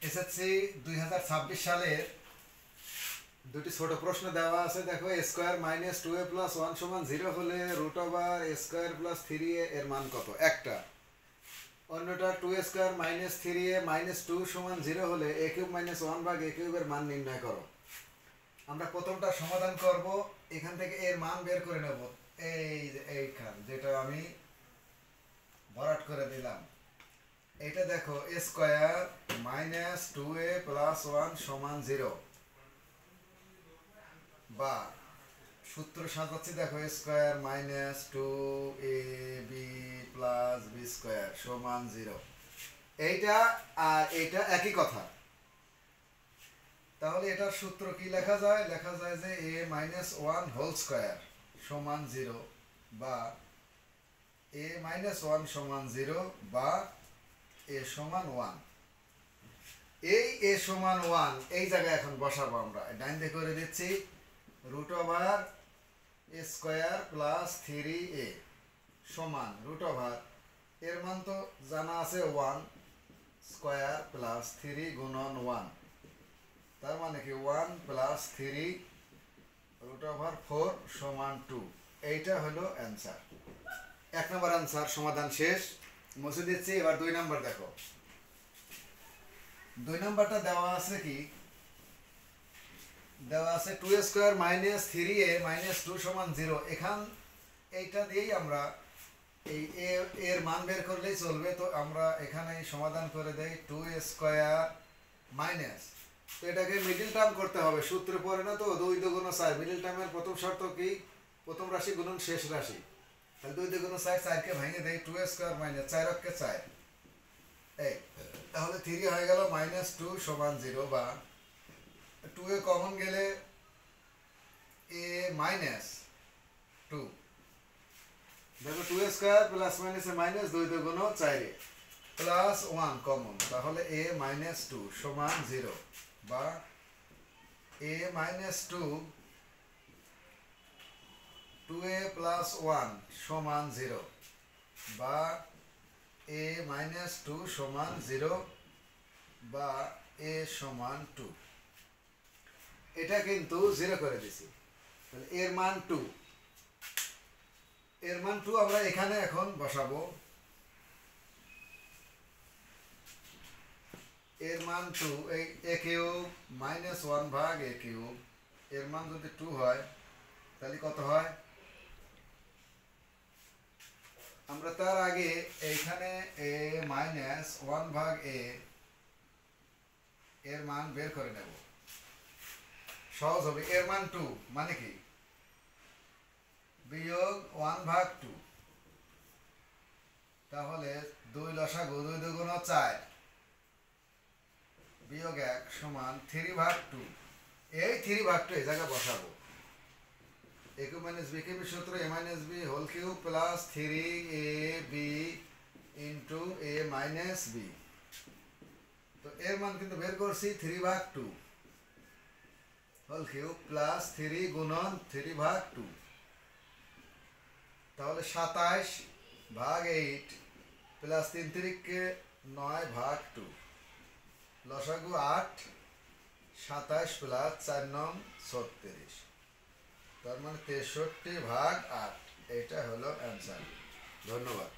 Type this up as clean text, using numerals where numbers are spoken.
SSC 2026 সালের দুটি ছোট প্রশ্ন দেওয়া আছে। দেখো, a square minus 2a plus 1 সমান 0 হলে root over a square plus 3a এর মান কত? একটা। অন্যটা 2a square minus 3a minus 2 সমান 0 হলে a কিউব মাইনাস 1 ভাগ a কিউবের মান নির্ণয় করো। আমরা প্রথমটা সমাধান করব, এখান থেকে এর মান বের করে নেব। এইখান যেটা আমি ভরাট করে দিলাম, এটা দেখো a square minus 2a plus 1 সমান 0, বা সূত্র সাজাচ্ছি। দেখো a square minus 2ab plus b square সমান 0। এইটা আর এইটা একই কথা। তাহলে এটার সূত্র কি লেখা যায়? লেখা যায় যে a মাইনাস 1 হোল স্কয়ার সমান 0, বা a মাইনাস 1 সমান 0, বা a সমান 1। এই a সমান 1 এই জায়গায় এখন বসাবো আমরা। ডাইন দিকে করে দিচ্ছি root over a square plus 3a সমান রুট ওভার, এর মান তো জানা আছে 1 স্কয়ার প্লাস 3 গুণন 1, তার মানে কি 1 প্লাস 3 রুট ওভার 4 সমান 2। এইটা হলো অ্যান্সার। এক নম্বর অ্যান্সার সমাধান শেষ, মুছে দিচ্ছি। এবার 2 নম্বর দেখো। 2 নম্বরটা দেওয়া আছে কি? দেওয়া আছে 2a square minus 3a minus 2 সমান 0। এখান এইটা দিয়েই আমরা এই এর মান বের করলেই চলবে। তো আমরা এখানে সমাধান করে দেই 2a স্কয়ার মাইনাস, তো এটাকে মিডল টার্ম করতে হবে। সূত্র পড়ে না তো, 2 2 4। মিডল টার্মের প্রথম শর্ত কি? প্রথম রাশি গুণন শেষ রাশি। তাহলে 2 2 4, 4কে ভেঙে দেই 2a স্কয়ার মাইনাস 4 কে 4, এই তাহলে 3 হয়ে গেল মাইনাস 2 সমান 0, বা 2a কমন গেলে a মাইনাস 2। দেখো 2a square plus minus minus 2 2 4 plus 1 common, তাহলে a মাইনাস 2 সমান 0, বা a মাইনাস 2 2a প্লাস 1 সমান 0, বা a মাইনাস 2 সমান 0, বা a সমান 2। এটা কিন্তু 0 করে দিছি। তাহলে এর মান 2, এর মান 2 আমরা এখানে এখন বসাবো। এর মান 2, এই a কিউব মাইনাস 1 ভাগ a কিউব, এর মান যদি 2 হয় তাহলে কত হয়? আমরা তার আগে এইখানে a মাইনাস 1 ভাগ a এর মান বের করে নেব, সহজ হবে। এর মান 2 মানে কি? বিয়োগ 1 ভাগ 2, তাহলে 2 লসাগু 2 2 4 বিয়োগ 1 সমান 3 ভাগ 2। এই 3 ভাগ 2 এই জায়গায় বসাবো। a cube minus b cube সূত্র a minus b whole cube plus 3ab into a minus b। তো এর মান কিন্তু বের করছি 3 ভাগ 2 হোল কিউব প্লাস 3 গুণন 3 ভাগ 2, তাহলে 27 ভাগ 8 প্লাস 3 3 9 ভাগ 2, লসাগু 8, 27 প্লাস 4 9 36, তার মানে 63 ভাগ 8। এটা হলো অ্যান্সার। ধন্যবাদ।